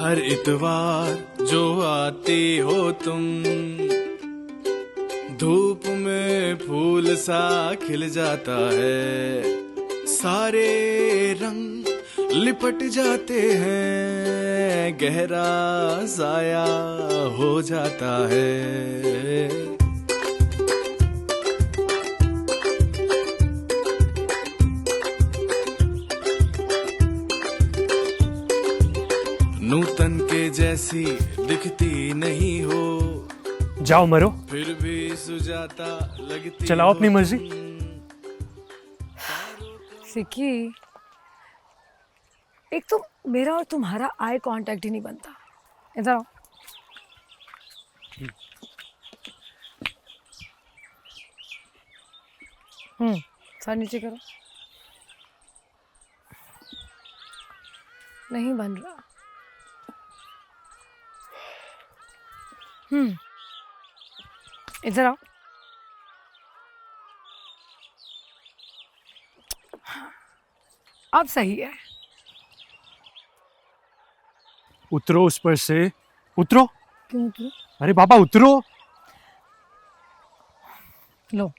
हर इतवार जो आती हो तुम, धूप में फूल सा खिल जाता है, सारे रंग लिपट जाते हैं, गहरा साया हो जाता है। नूतन के जैसी दिखती नहीं हो, जाओ मरो, फिर भी सुजाता लगती चलाओ हो अपनी मर्जी। सिक्की, एक तो मेरा और तुम्हारा आई कांटेक्ट ही नहीं बनता। इधर आओ। सर नीचे करो। नहीं बन रहा। इधर आओ। अब सही है। उतरो उस पर से, उतरो। क्यों क्यों? अरे बाबा उतरो। लो।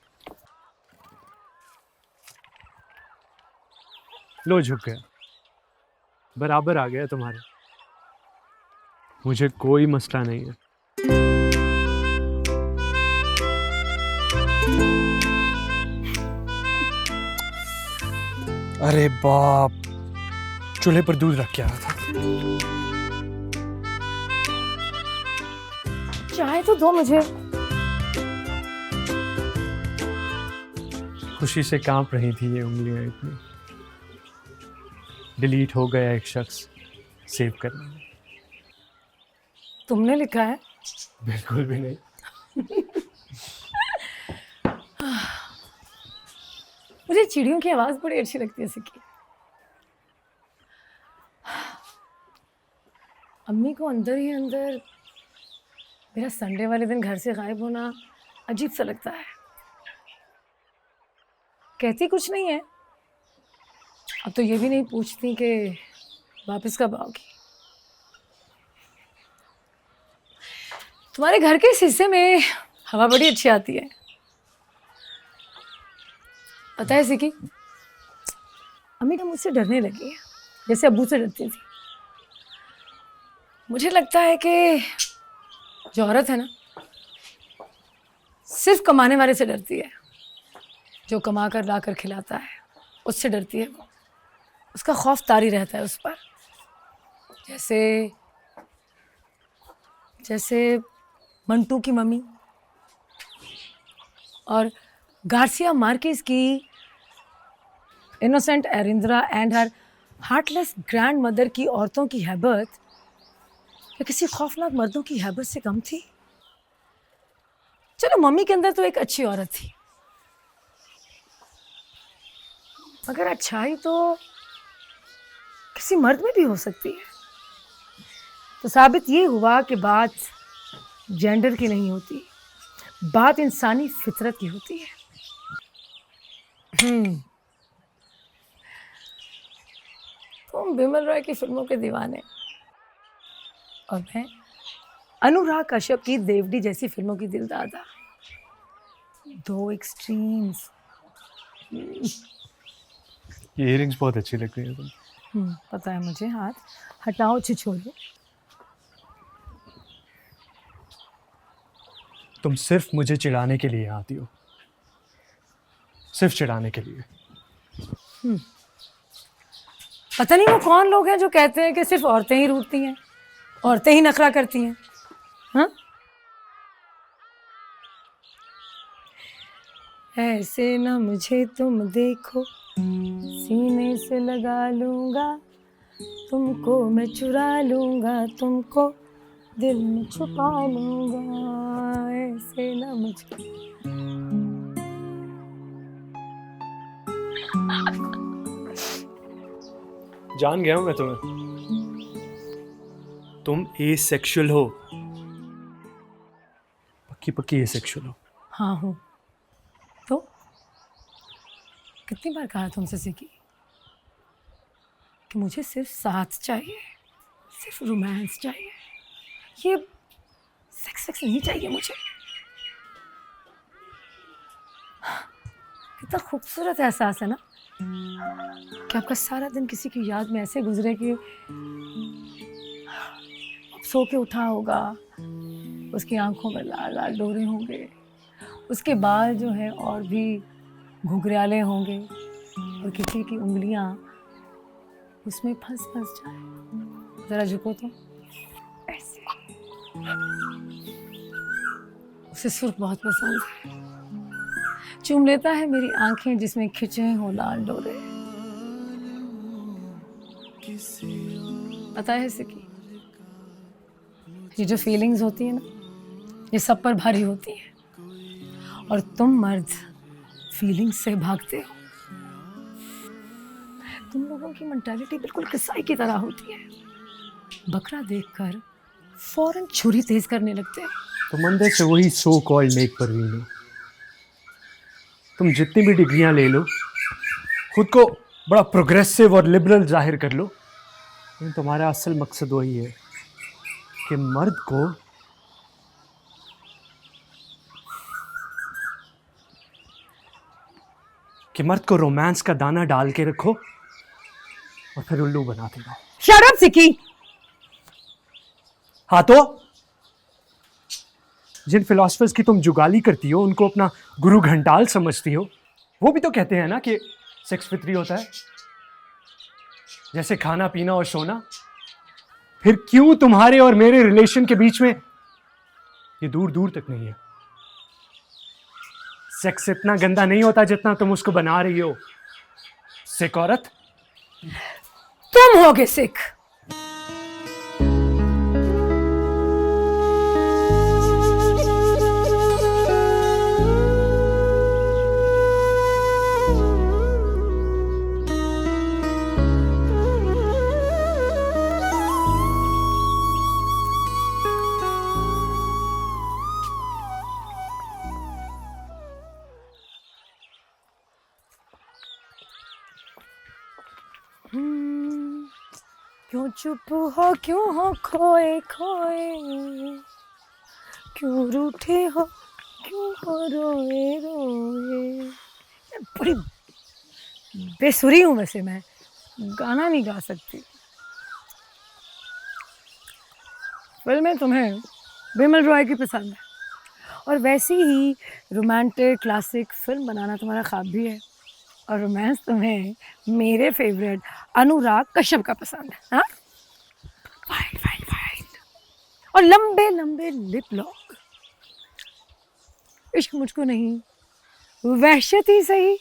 लो झुक गया, बराबर आ गया तुम्हारे। मुझे कोई मसला नहीं है। अरे बाप, चूल्हे पर दूध रख के आया था। चाय तो दो मुझे। खुशी से कांप रही थी ये उंगलियां इतनी। डिलीट हो गया एक शख्स सेव करने में। तुमने लिखा है? बिल्कुल भी नहीं। मुझे चिड़ियों की आवाज बड़ी अच्छी लगती है सिक्की। अम्मी को अंदर ही अंदर मेरा संडे वाले दिन घर से गायब होना अजीब सा लगता है। कहती कुछ नहीं है, अब तो ये भी नहीं पूछती कि वापस कब आओगी। तुम्हारे घर के इस हिस्से में हवा बड़ी अच्छी आती है, पता है सिकी? अम्मी ना मुझसे डरने लगी है, जैसे अब्बू से डरती थी। मुझे लगता है कि जो औरत है ना, सिर्फ कमाने वाले से डरती है। जो कमा कर ला कर खिलाता है उससे डरती है वो। उसका खौफ तारी रहता है उस पर। जैसे जैसे मंटू की मम्मी और गार्सिया मार्केज की innocent Erendira and her heartless grandmother की औरतों की हैबत या किसी खौफनाक मर्दों की हैबत से कम थी। चलो मम्मी के अंदर तो एक अच्छी औरत थी, मगर अच्छाई तो किसी मर्द में भी हो सकती है। तो साबित ये हुआ कि बात जेंडर की नहीं होती, बात इंसानी फितरत की होती है। तुम बिमल रॉय की फिल्मों के दीवाने और मैं अनुराग कश्यप की देवडी जैसी फिल्मों की दिलदादा। दो एक्सट्रीम्स। ये इयरिंग्स बहुत अच्छी लग रही है तुम। पता है मुझे। हाथ हटाओ छिछोलो। तुम सिर्फ मुझे चिढ़ाने के लिए आती हो, सिर्फ चिढ़ाने के लिए। पता नहीं वो कौन लोग हैं जो कहते हैं कि सिर्फ औरतें ही रूठती हैं, औरतें ही नखरा करती हैं। हाँ, ऐसे ना मुझे तुम देखो, सीने से लगा लूंगा, तुमको मैं चुरा लूंगा, तुमको दिल में छुपा लूंगा। ऐसे ना मुझे। जान गया हूं मैं तुम्हें। तुम एसेक्सुअल हो, पक्की पक्की एसेक्सुअल हो। हाँ हूँ। तो कितनी बार कहा तुमसे सीखी कि मुझे सिर्फ साथ चाहिए, सिर्फ रोमांस चाहिए, ये सेक्स नहीं चाहिए मुझे। कितना खूबसूरत एहसास है ना कि आपका सारा दिन किसी की याद में ऐसे गुजरे कि सो के उठा होगा, उसकी आंखों में लाल लाल डोरे होंगे, उसके बाल जो है और भी घुघराले होंगे और किसी की उंगलियां उसमें फंस जाए। जरा झुको तो ऐसे। उसे सुर्ख बहुत पसंद है, चूम लेता है मेरी आंखें जिसमें खिंचे हो लाल डोरे। पता है सिकी, ये जो फीलिंग्स होती है ना, ये सब पर भारी होती है और तुम मर्द फीलिंग्स से भागते हो। तुम लोगों की मेंटालिटी बिल्कुल कसाई की तरह होती है, बकरा देखकर फौरन छुरी तेज करने लगते हैं। तुम अंदर से वही सो कॉल्ड नेक परवीन हो। तुम जितनी भी डिग्रियां ले लो, खुद को बड़ा प्रोग्रेसिव और लिबरल जाहिर कर लो, लेकिन तुम्हारा असल मकसद वही है कि मर्द को रोमांस का दाना डाल के रखो और फिर उल्लू बनाते रहो। शट अप सिकी। हाँ तो जिन फिलोसफर्स की तुम जुगाली करती हो, उनको अपना गुरु घंटाल समझती हो, वो भी तो कहते हैं ना कि सेक्स फितरी होता है, जैसे खाना पीना और सोना। फिर क्यों तुम्हारे और मेरे रिलेशन के बीच में ये दूर दूर तक नहीं है? सेक्स इतना गंदा नहीं होता जितना तुम उसको बना रही हो। सिक औरत तुम होगे सिक। क्यों चुप हो, क्यों हो खोए खोए, क्यों रूठे हो, क्यों हो रोए रोए। बड़ी बेसुरी हूँ वैसे, मैं गाना नहीं गा सकती। फिल्में तुम्हें बिमल रॉय की पसंद है और वैसी ही रोमांटिक क्लासिक फिल्म बनाना तुम्हारा ख्वाब भी है, और रोमांस तुम्हें मेरे फेवरेट अनुराग कश्यप का पसंद है। हाँ, वाइल्ड वाइल्ड वाइल्ड और लंबे लंबे लिप लॉक। इश्क मुझको नहीं, वहशत ही सही।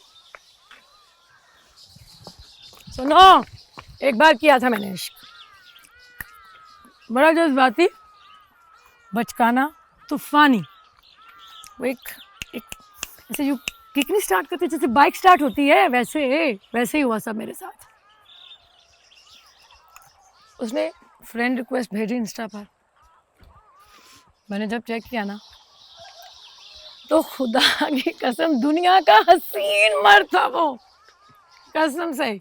सुनो, एक बार किया था मैंने इश्क, बड़ा जज्बाती, बचकाना, तूफानी। वो एक ऐसे जो किकनी स्टार्ट करते जैसे बाइक स्टार्ट होती है, वैसे ही हुआ सब मेरे साथ। उसने फ्रेंड रिक्वेस्ट भेजी इंस्टा पर, मैंने जब चेक किया ना तो खुदा की कसम दुनिया का हसीन मर्द था वो, कसम से।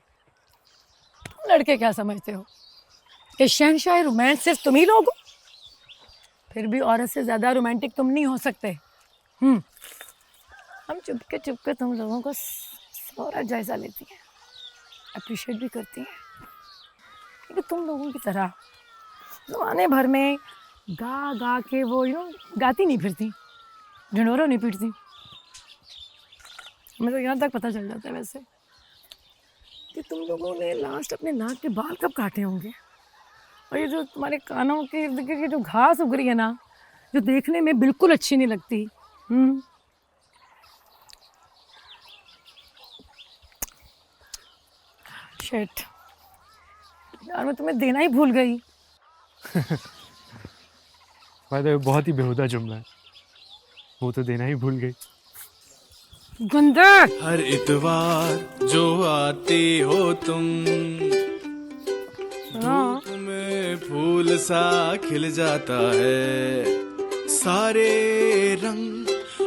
तुम लड़के क्या समझते हो कि शहंशाह रोमांस सिर्फ तुम ही लोग हो? फिर भी औरत से ज्यादा रोमांटिक तुम नहीं हो सकते। हम चुपके तुम लोगों को सारा जायजा लेती हैं, अप्रिशिएट भी करती हैं, लेकिन तुम लोगों की तरह ज़माने भर में गा गा के वो गाती नहीं फिरती, ढिंढोरा नहीं पीटती। हमें तो यहाँ तक पता चल जाता है वैसे कि तुम लोगों ने लास्ट अपने नाक के बाल कब काटे होंगे, और ये जो तुम्हारे कानों के इर्द गिर्द जो घास उग रही है ना, जो देखने में बिल्कुल अच्छी नहीं लगती। शिट यार, मैं तुम्हें देना ही भूल गई। बहुत ही बेहुदा जुमला है, वो तो देना ही भूल गई। गंदा। हर इतवार जो आती हो तुम, धूप में फूल सा खिल जाता है, सारे रंग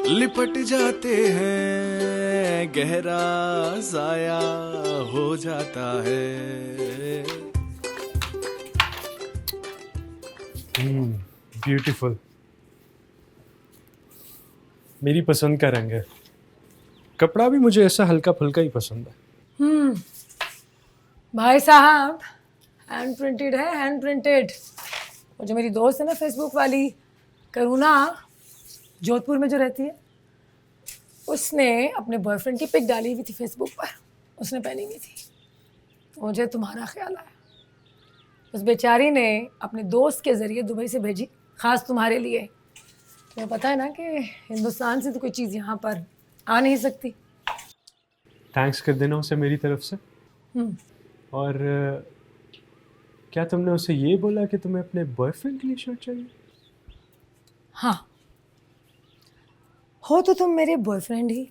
लिपट जाते हैं, गहरा साया हो जाता है। ब्यूटीफुल। मेरी पसंद का रंग है। कपड़ा भी मुझे ऐसा हल्का फुल्का ही पसंद है। भाई साहब, हैंड प्रिंटेड है, हैंड प्रिंटेड। वो जो मेरी दोस्त है ना फेसबुक वाली, करुणा, जोधपुर में जो रहती है, उसने अपने बॉयफ्रेंड की पिक डाली हुई थी फेसबुक पर, उसने पहनी हुई थी। तो मुझे तुम्हारा ख्याल आया। उस बेचारी ने अपने दोस्त के ज़रिए दुबई से भेजी, ख़ास तुम्हारे लिए। तुम्हें पता है ना कि हिंदुस्तान से तो कोई चीज़ यहाँ पर आ नहीं सकती। थैंक्स कर देना उसे मेरी तरफ से। और क्या तुमने उसे ये बोला कि तुम्हें अपने बॉयफ्रेंड के लिए शर्ट चाहिए? हाँ, हो तो तुम मेरे बॉयफ्रेंड ही।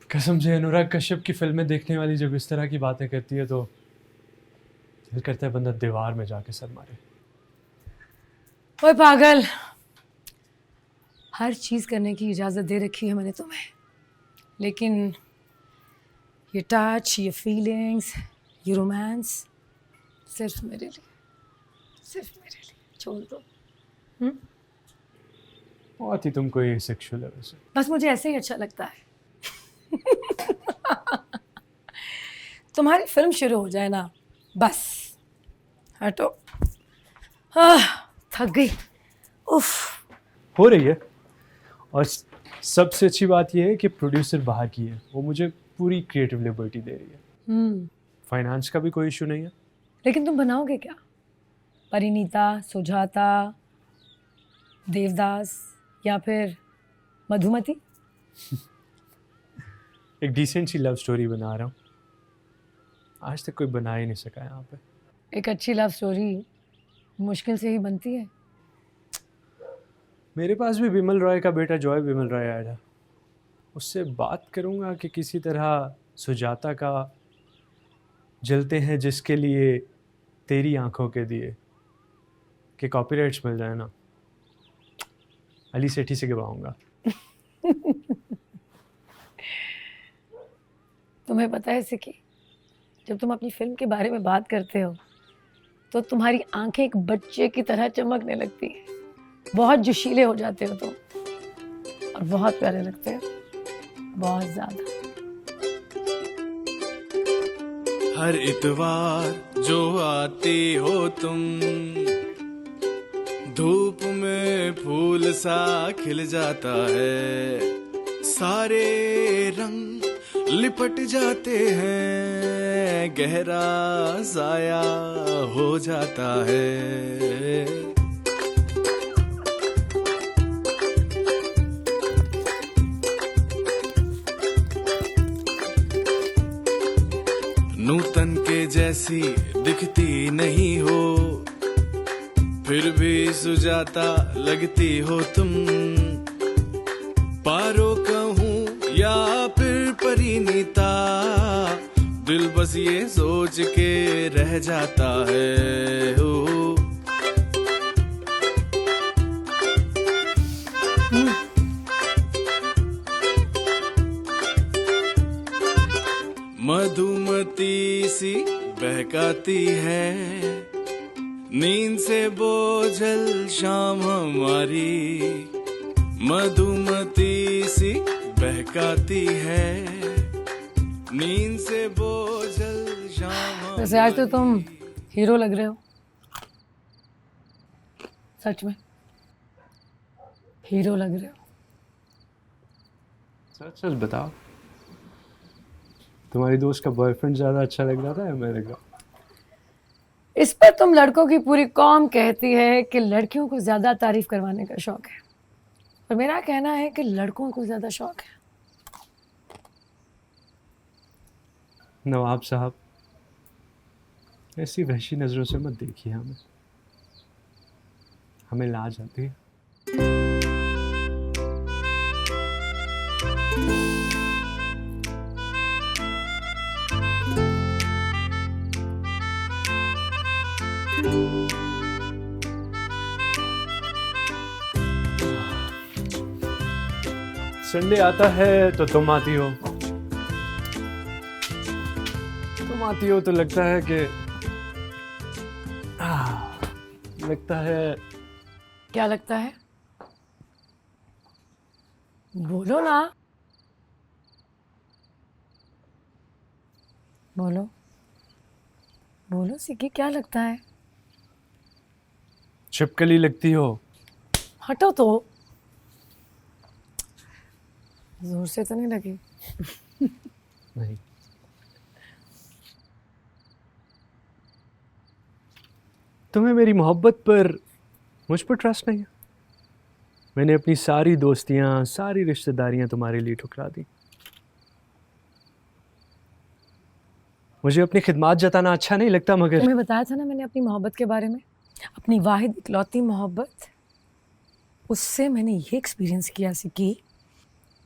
कसम से अनुराग कश्यप की फिल्में देखने वाली जब इस तरह की बातें करती है तो दिल करता है बंदा दीवार में जाके सर मारे। ओए पागल, हर चीज़ करने की इजाज़त दे रखी है मैंने तुम्हें, लेकिन ये टच, ये फीलिंग्स, ये रोमांस सिर्फ मेरे लिए, सिर्फ मेरे लिए। छोड़ दो। बहुत ही तुम कोई सेक्सुअल है वैसे। बस मुझे ऐसे ही अच्छा लगता है। तुम्हारी फिल्म शुरू हो जाए ना, बस हटो। थक गई। उफ। हो रही है। और सबसे अच्छी बात यह है कि प्रोड्यूसर बाहर की है, वो मुझे पूरी क्रिएटिव लिबर्टी दे रही है। फाइनेंस का भी कोई इशू नहीं है। लेकिन तुम बनाओगे क्या? परिणीता, सुजाता, देवदास या फिर मधुमती? एक डिसेंट सी लव स्टोरी बना रहा हूँ। आज तक कोई बना ही नहीं सका यहाँ पे। एक अच्छी लव स्टोरी मुश्किल से ही बनती है। मेरे पास भी विमल रॉय का बेटा जॉय विमल रॉय आया था। उससे बात करूँगा कि किसी तरह सुजाता का जलते हैं जिसके लिए तेरी आंखों के दिए के कॉपीराइट्स मिल जाए ना, अली सेठी से गवाऊंगा। तुम्हें पता है सिकी, जब तुम अपनी फिल्म के बारे में बात करते हो तो तुम्हारी आंखें एक बच्चे की तरह चमकने लगती है। बहुत जोशीले हो जाते हो तुम, और बहुत प्यारे लगते हो, बहुत ज़्यादा। हर इतवार जो आती हो तुम, धूप में फूल सा खिल जाता है, सारे रंग लिपट जाते हैं, गहरा साया हो जाता है। नूतन के जैसी दिखती नहीं हो, फिर भी सुजाता लगती हो तुम। पारो कहूँ या फिर परिणीता, दिल बस ये सोच के रह जाता है। हो मधुमती सी बहकाती है, नींद से बोझल शाम हमारी। मधुमती सी बहकाती है, नींद से बोझल शाम। वैसे आज तो तुम हीरो लग रहे हो, सच में हीरो लग रहे हो। सच सच बताओ, तुम्हारी दोस्त का बॉयफ्रेंड ज़्यादा अच्छा लग रहा था या मेरे का? इस पर तुम लड़कों की पूरी कौम कहती है कि लड़कियों को ज़्यादा तारीफ करवाने का शौक है, और मेरा कहना है कि लड़कों को ज़्यादा शौक है। नवाब साहब, ऐसी वहशी नज़रों से मत देखिए हमें लाज आती है। संडे आता है तो तुम आती हो, तो लगता है कि लगता है क्या लगता है? बोलो ना, बोलो बोलो सिक्की, क्या लगता है? छिपकली लगती हो। हटो तो, जोर से तो नहीं लगी। नहीं, तुम्हें मेरी मोहब्बत पर मुझ पर ट्रस्ट नहीं है। मैंने अपनी सारी दोस्तियां, सारी रिश्तेदारियां तुम्हारे लिए ठुकरा दी। मुझे अपनी खिदमत जताना अच्छा नहीं लगता, मगर तुम्हें बताया था ना मैंने अपनी मोहब्बत के बारे में, अपनी वाहिद इकलौती मोहब्बत। उससे मैंने ये एक्सपीरियंस किया सिक्की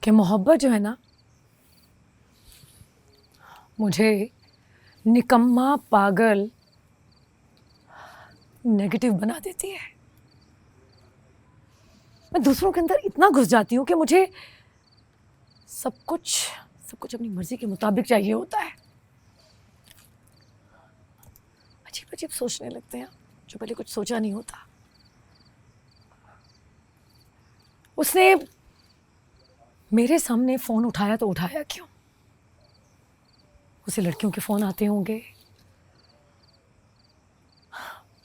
कि मोहब्बत जो है ना, मुझे निकम्मा, पागल, नेगेटिव बना देती है। मैं दूसरों के अंदर इतना घुस जाती हूँ कि मुझे सब कुछ अपनी मर्जी के मुताबिक चाहिए होता है। अजीब अजीब सोचने लगते हैं जो पहले कुछ सोचा नहीं होता। उसने मेरे सामने फोन उठाया तो उठाया क्यों? उसे लड़कियों के फोन आते होंगे,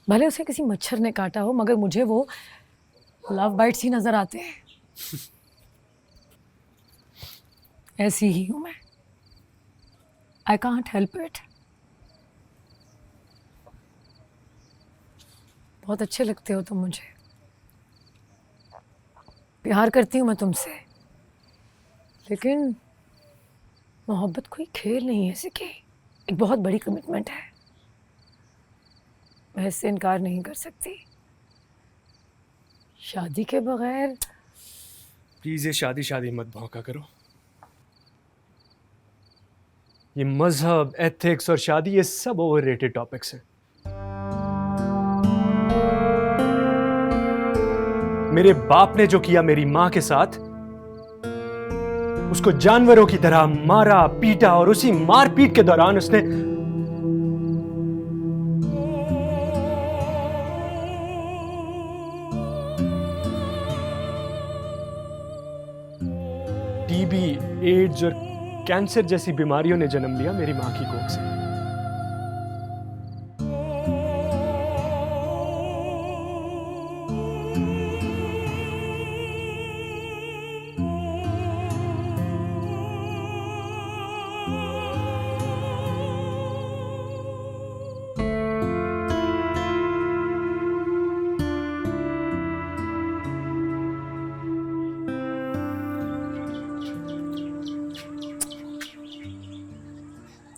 भले उसे किसी मच्छर ने काटा हो, मगर मुझे वो लव बाइट्स ही नजर आते हैं। ऐसी ही हूं मैं, आई कांट हेल्प इट। बहुत अच्छे लगते हो तुम मुझे, प्यार करती हूँ मैं तुमसे, लेकिन मोहब्बत कोई खेल नहीं है सिक्की, एक बहुत बड़ी कमिटमेंट है। मैं इससे इनकार नहीं कर सकती। शादी के बगैर प्लीज ये शादी शादी मत भौंका करो। ये मजहब, एथिक्स और शादी, ये सब ओवररेटेड टॉपिक्स हैं। मेरे बाप ने जो किया मेरी मां के साथ, उसको जानवरों की तरह मारा, पीटा, और उसी मारपीट के दौरान उसने टीबी, एड्स और कैंसर जैसी बीमारियों ने जन्म लिया मेरी मां की कोख से।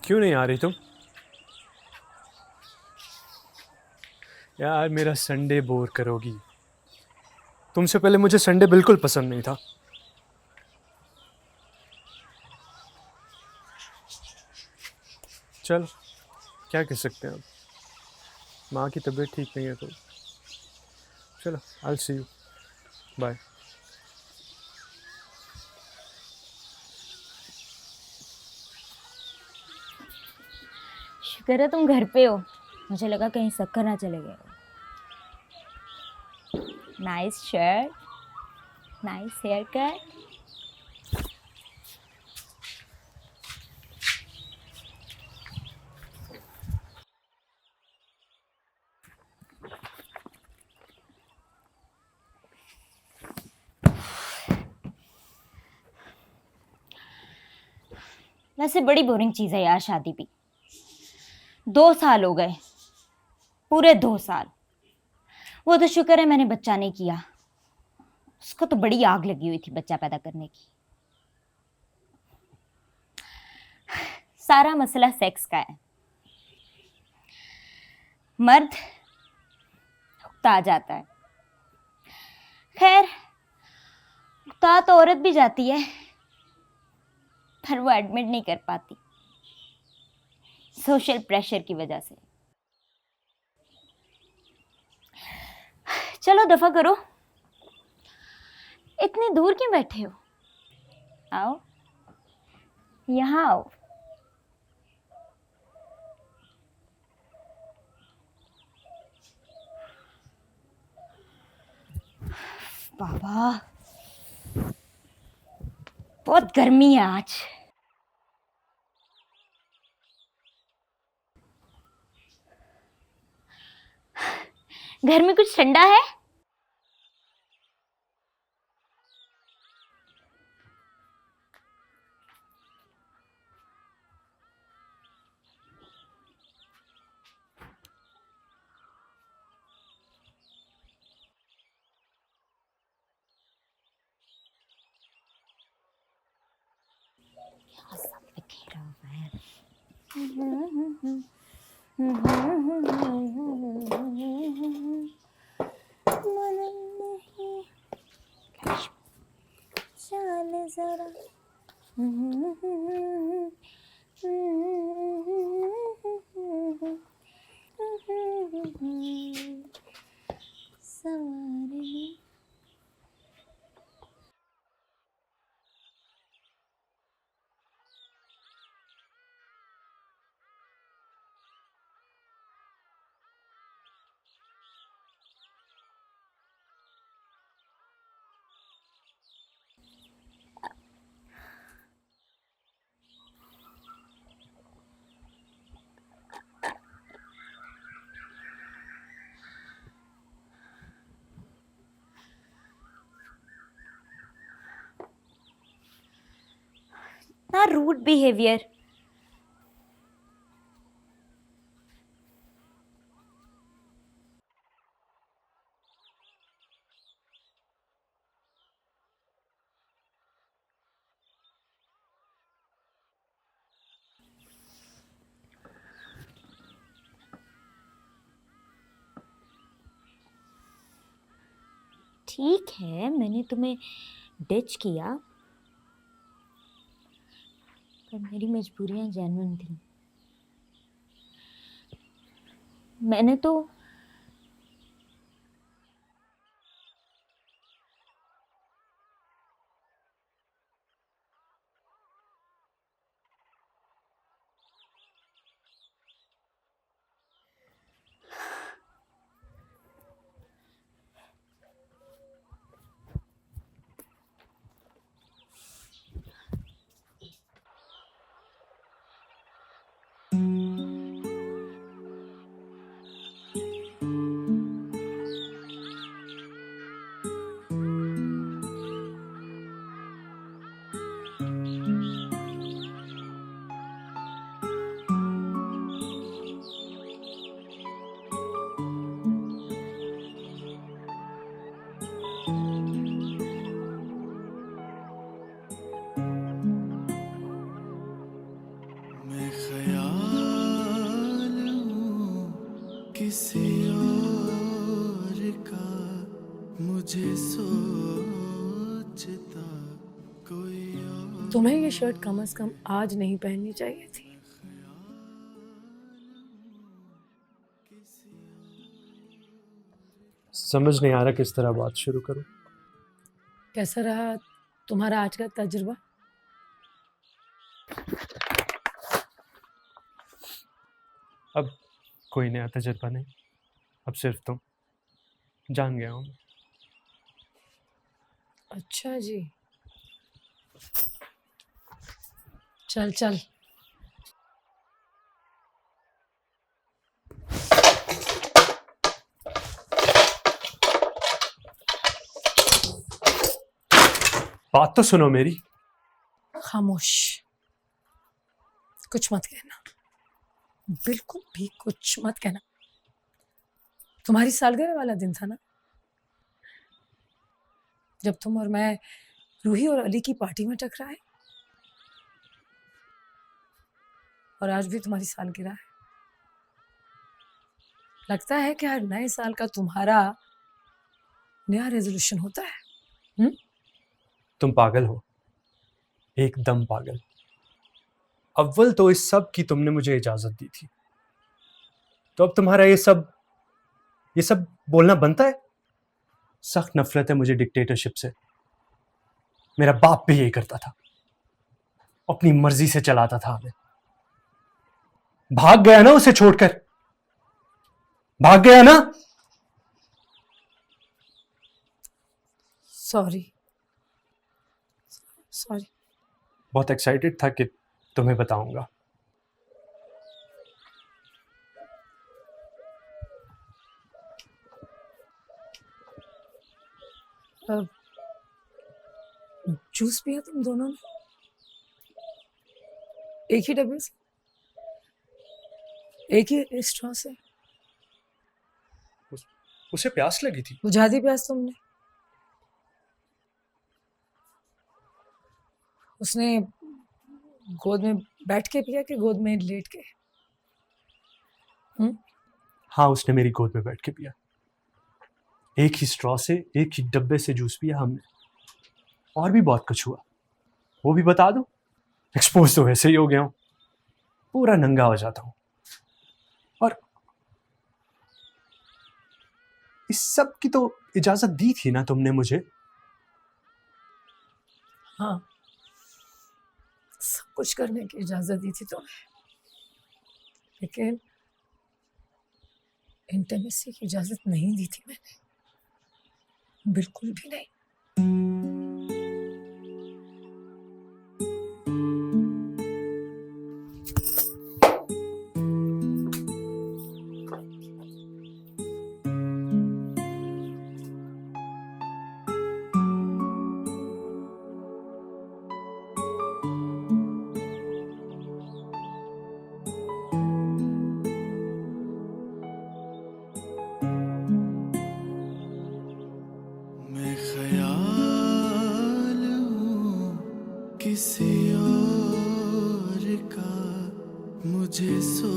क्यों नहीं आ रही तुम? यार मेरा संडे बोर करोगी। तुमसे पहले मुझे संडे बिल्कुल पसंद नहीं था। चल, क्या कह सकते हैं अब, माँ की तबीयत ठीक नहीं है तो चलो, I will see you, bye. शुक्र है तुम घर पे हो, मुझे लगा कहीं शक्कर ना चले गए हो। Nice shirt, nice haircut. वैसे बड़ी बोरिंग चीज है यार शादी भी। 2 साल हो गए, पूरे 2 साल। वो तो शुक्र है मैंने बच्चा नहीं किया, उसको तो बड़ी आग लगी हुई थी बच्चा पैदा करने की। सारा मसला सेक्स का है। मर्द उकता जाता है, खैर उकता तो औरत भी जाती है, पर वो एडमिट नहीं कर पाती सोशल प्रेशर की वजह से। चलो दफा करो, इतनी दूर क्यों बैठे हो? आओ, यहाँ आओ। बाबा, बहुत गर्मी है आज। घर में कुछ ठंडा है? यहाँ सब बिखेरा हुआ है। मन नहीं चल जरा। सवारी ना, रूड बिहेवियर। ठीक है, मैंने तुम्हें डिच किया, पर मेरी मजबूरियां जेन्युइन थी। मैंने तो मैं ख्याल हूँ किसी और का, मुझे सोचता कोई और। तुम्हें ये शर्ट कम से कम आज नहीं पहननी चाहिए थी। समझ नहीं आ रहा किस तरह बात शुरू करूं। कैसा रहा तुम्हारा आज का तजुर्बा? अब कोई नया तजुर्बा नहीं, अब सिर्फ तुम। जान गया हूं। अच्छा जी, चल चल। बात तो सुनो मेरी। खामोश, कुछ मत कहना, बिल्कुल भी कुछ मत कहना। तुम्हारी सालगिरह वाला दिन था ना, जब तुम और मैं रूही और अली की पार्टी में टकराए, और आज भी तुम्हारी सालगिरह है। लगता है कि हर नए साल का तुम्हारा नया रेजोल्यूशन होता है। तुम पागल हो, एकदम पागल। अव्वल तो इस सब की तुमने मुझे इजाजत दी थी, तो अब तुम्हारा ये सब बोलना बनता है। सख्त नफरत है मुझे डिक्टेटरशिप से। मेरा बाप भी यही करता था, अपनी मर्जी से चलाता था हमें। भाग गया ना उसे छोड़कर, भाग गया ना। Sorry sorry. बहुत एक्साइटेड था कि तुम्हें बताऊंगा। जूस पिया तुम दोनों ने एक ही डब्बे से, एक ही स्ट्रॉ से? उसे प्यास लगी थी। बुझा दी प्यास तुमने? उसने गोद में बैठ के पिया कि गोद में लेट के? हाँ, उसने मेरी गोद में बैठ के पिया। एक ही स्ट्रॉ से, एक ही डब्बे से जूस पिया हमने। और भी बहुत कुछ हुआ, वो भी बता दो। एक्सपोज तो वैसे ही हो गया हूं, पूरा नंगा हो जाता हूं। और इस सब की तो इजाजत दी थी ना तुमने मुझे? हाँ, सब कुछ करने की इजाजत दी थी तुम्हें, लेकिन इंटीमेसी की इजाजत नहीं दी थी मैंने, बिल्कुल भी नहीं। मैं ख्याल हूँ किसी और का, मुझे सोचता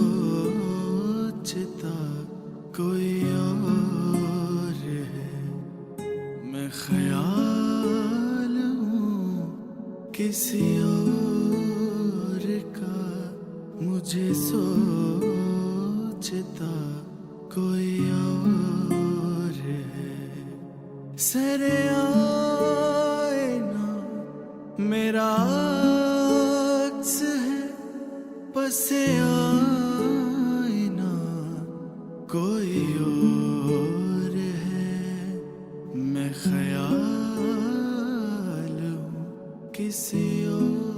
कोई और है। मैं ख्याल हूँ किसी और का, मुझे सोचता कोई और है। सरे आईना मेरा अक्स है, पसे आईना कोई और है। मैं ख्याल हूँ किसी और